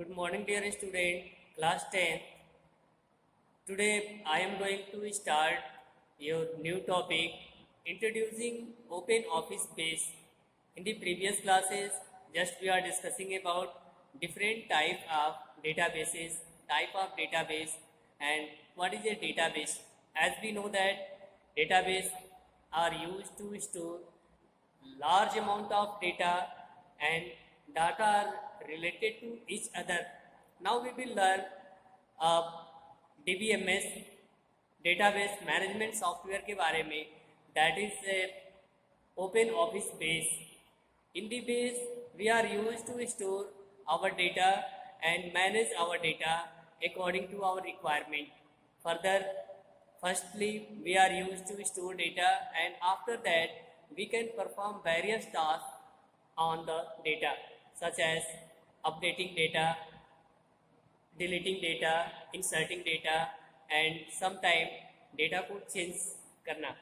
Good morning, dear student, class 10. Today I am going to start your new topic introducing Open Office Base. In the previous classes, just we are discussing about different type of databases, type of database, and what is a database. As we know that database are used to store large amount of data and data are related to each other. Now we will learn DBMS database management software के बारे में, that is open office base. In the base we are used to store our data and manage our data according to our requirement. Further, firstly we are used to store data, and after that we can perform various tasks on the data such as updating data, deleting data, inserting data, and sometime data को change करना.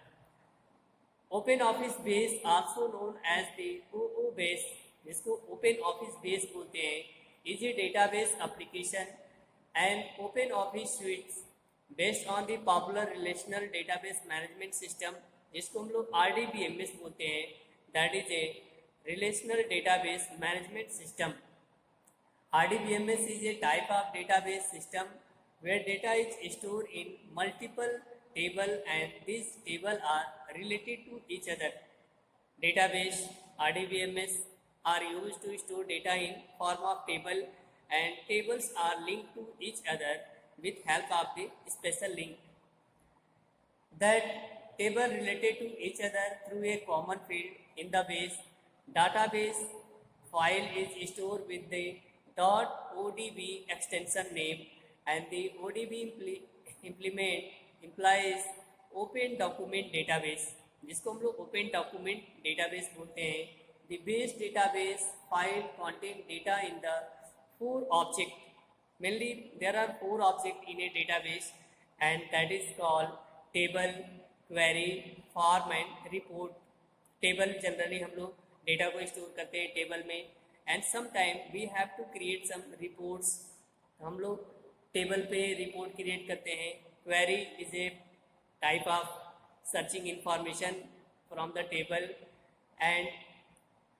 Open Office Base, also known as the OO Base, जिसको Open Office Base बोलते हैं, is a database application and Open Office suites based on the popular relational database management system, जिसको हम लोग RDBMS बोलते हैं, that is a relational database management system. RDBMS is a type of database system where data is stored in multiple tables and these tables are related to each other. Database RDBMS are used to store data in form of table, and tables are linked to each other with help of the special link. That table related to each other through a common field in the base. Database file is stored with the .odb extension name, and the ODB implement implies Open Document Database, जिसको हम लोग Open Document Database बोलते हैं. The base database file contain data in the 4 objects. Mainly there are 4 objects in a database, and that is called table, query, form and report. Table generally हम लोग data को store करते हैं table में, and some time we have to create some reports. हम लोग table पे report create करते हैं. Query is a type of searching information from the table, and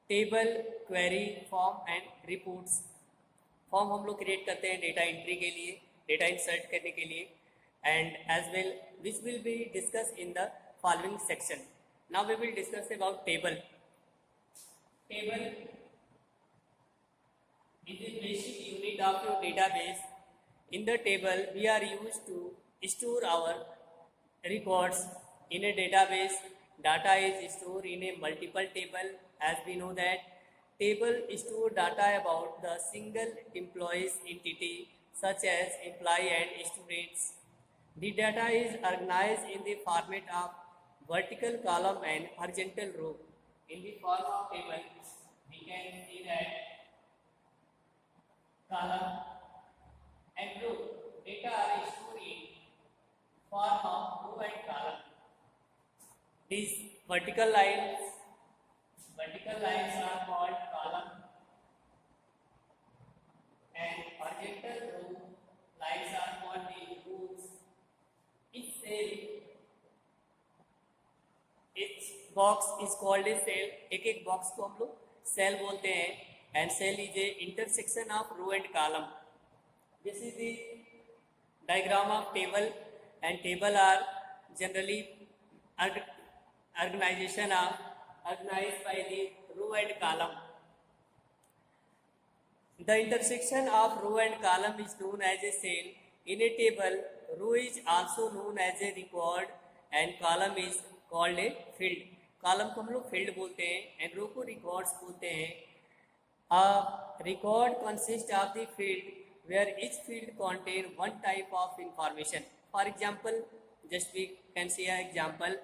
table, query, form and reports. Form हम लोग क्रिएट करते हैं डेटा एंट्री के लिए, डेटा इंसर्ट करने के लिए, and as well which will be discuss in the following section. Now we will discuss about table. Table is a basic unit of your database. In the table, we are used to store our records. In a database, data is stored in a multiple table. As we know that table store data about the single employee's entity, such as employee and students. The data is organized in the format of vertical column and horizontal row. In the form of table, we can see that column and row data are stored in form of row and column. These vertical lines are called column, and horizontal row lines are called the rows. Each box is called a cell. एक box को हम लोग cell बोलते हैं, and cell is a intersection of row and column. This is the diagram of table, and table are generally organized by the row and column. The intersection of row and column is known as a cell. In a table, row is also known as a record and column is called a field. Column को हम लोग field बोलते हैं, and रो को records बोलते हैं. A record consists of the field where each field contain one type of information. For example, just we can see an example.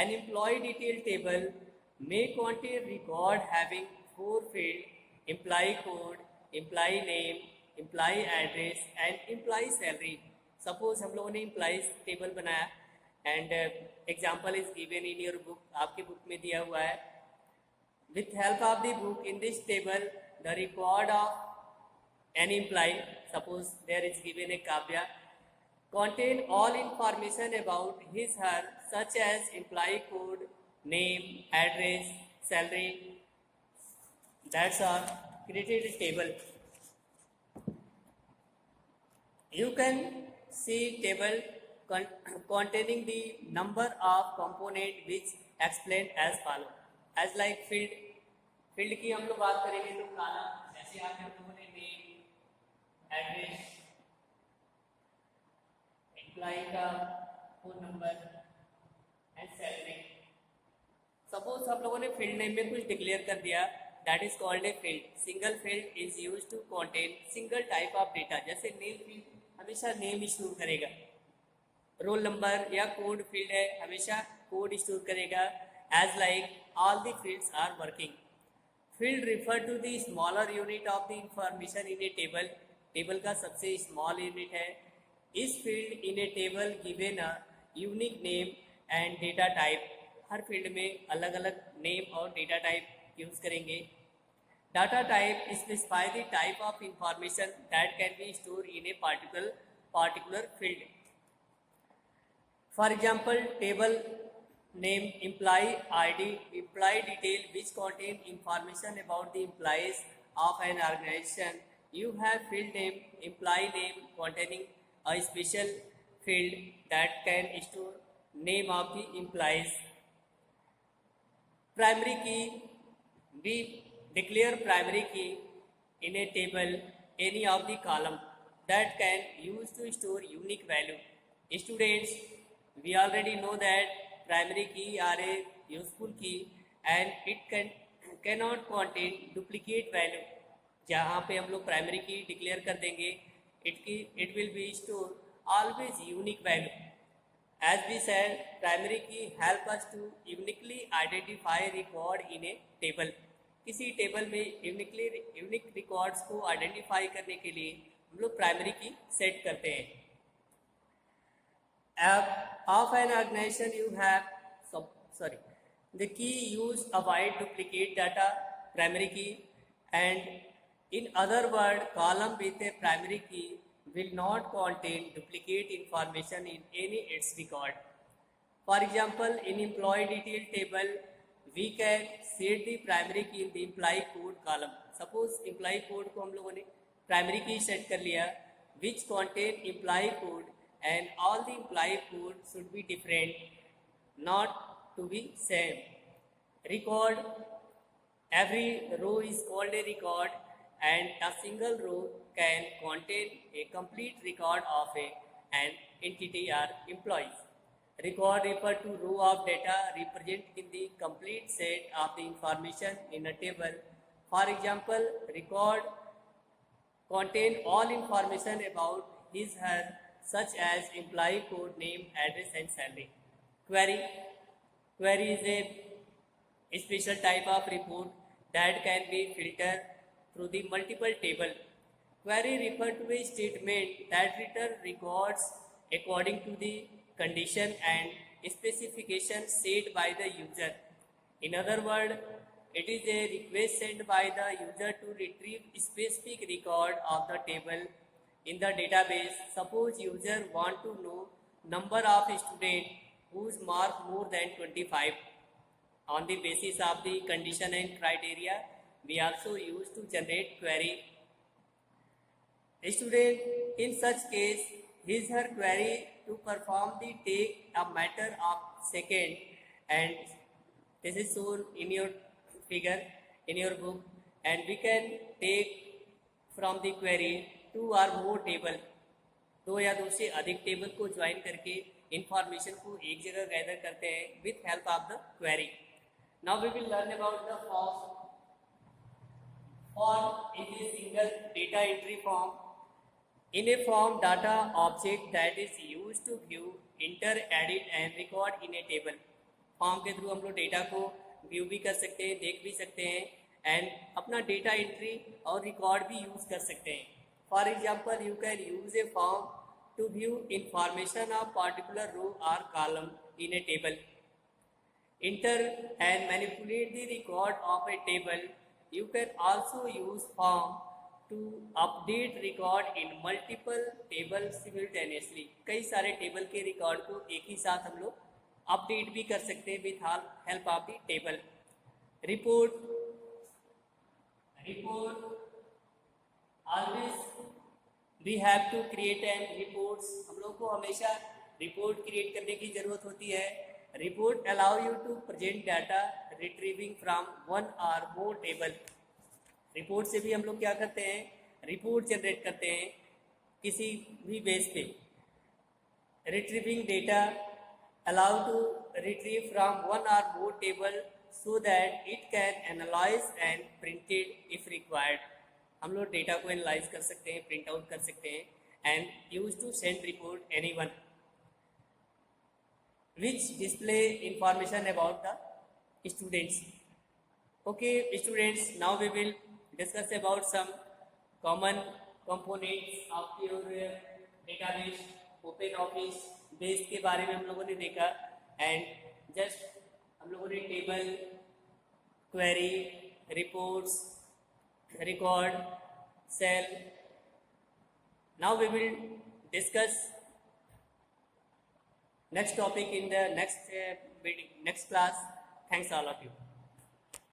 An employee detail table may contain record having 4 fields: employee code, employee name, employee address and employee salary. Suppose हम लोगों ने employees table बनाया, and example is given in your book. आपके book में दिया हुआ है. With help of the book, in this table the record of any employee, suppose there is given a Kavya, contain all information about his her such as employee code, name, address, salary. That's all. Created a table. You can see table containing the number of component which explained as follow. As like field की हम लोग बात करेंगे तो column जैसे आप हम लोगों ने नेम, एड्रेस, एम्प्लॉय का phone number and salary. Suppose हम लोगों ने फील्ड नेम में कुछ डिक्लेयर कर दिया, that is called a field. Single field is used to contain single type of data. जैसे नेम फील्ड हमेशा नेम स्टोर करेगा, रोल नंबर या कोड फील्ड है हमेशा कोड स्टोर करेगा. As like all the fields are working. Field refer to the smaller unit of the information in a table. Table का सबसे small unit है. इस field in a table given a unique name and data type. Her field में अलग अलग name और data type use करेंगे. Data type specify the type of information that can be stored in a particular field. For example, table name, employee ID, employee detail which contain information about the employees of an organization. You have field name, employee name containing a special field that can store name of the employees. Primary key, we declare primary key in a table any of the column that can use to store unique value. Students, we already know that primary key are a useful key and it cannot contain duplicate value. जहाँ पे हम लोग primary key declare कर देंगे, it will be store always unique value. As we said, primary key help us to uniquely identify record in a table. किसी table में unique records को identify करने के लिए हम लोग प्राइमरी की सेट करते हैं. Of an organisation you have the key use avoid duplicate data, primary key. And in other word, column with a primary key will not contain duplicate information in any its record. For example, in employee detail table, we can set the primary key in the employee code column. Suppose employee code को हम लोगों ने primary key set कर लिया, which contain employee code and all the employee code should be different, not to be same. Record, every row is called a record and a single row can contain a complete record of an entity or employees. Record refer to row of data represent in the complete set of the information in a table. For example, record contain all information about his her such as employee code, name, address and salary. Query is a special type of report that can be filtered through the multiple table. Query refer to a statement that return records according to the condition and specification set by the user. In other words, it is a request sent by the user to retrieve specific record of the table in the database. Suppose user want to know number of students whose mark more than 25. On the basis of the condition and criteria, we also use to generate query. A student, in such case, his her query to perform the take a matter of second, and this is shown in your figure in your book, and we can take from the query two or more table, दो या दो से अधिक table को join करके information को एक जगह गैदर करते हैं with help of the query. Now we will learn about the form. Form is a single data entry form. In a form, data object that is used to view, enter, edit and record in a table. Form के through हम लोग data को view भी कर सकते हैं, देख भी सकते हैं एंड अपना डेटा एंट्री और रिकॉर्ड भी यूज कर सकते हैं. For example, you can use A form to view information of particular row or column in a table. Enter and manipulate the record of a table. You can also use form to update record in multiple table simultaneously. कई सारे table के record को एक ही साथ हम लोग update भी कर सकते हैं with help of the table. Report always we have to create an reports, हम लोग को हमेशा रिपोर्ट क्रिएट करने की जरूरत होती है। Report allow you to present data retrieving from one or more table. Report से भी हम लोग क्या करते हैं, रिपोर्ट जनरेट करते हैं किसी भी बेस पे। Retrieving data allow to retrieve from one or more table so that it can analyze and printed if required। हम लोग डेटा को एनालाइज कर सकते हैं, प्रिंट आउट कर सकते हैं and use to send report anyone which display information about the students। Okay students, now we will discuss about some common components of your database। Open office base के बारे में हम लोगों ने देखा एंड जस्ट हम लोगों ने table, query, reports, record, cell. Now we will discuss next topic in the next class. Thanks all of you.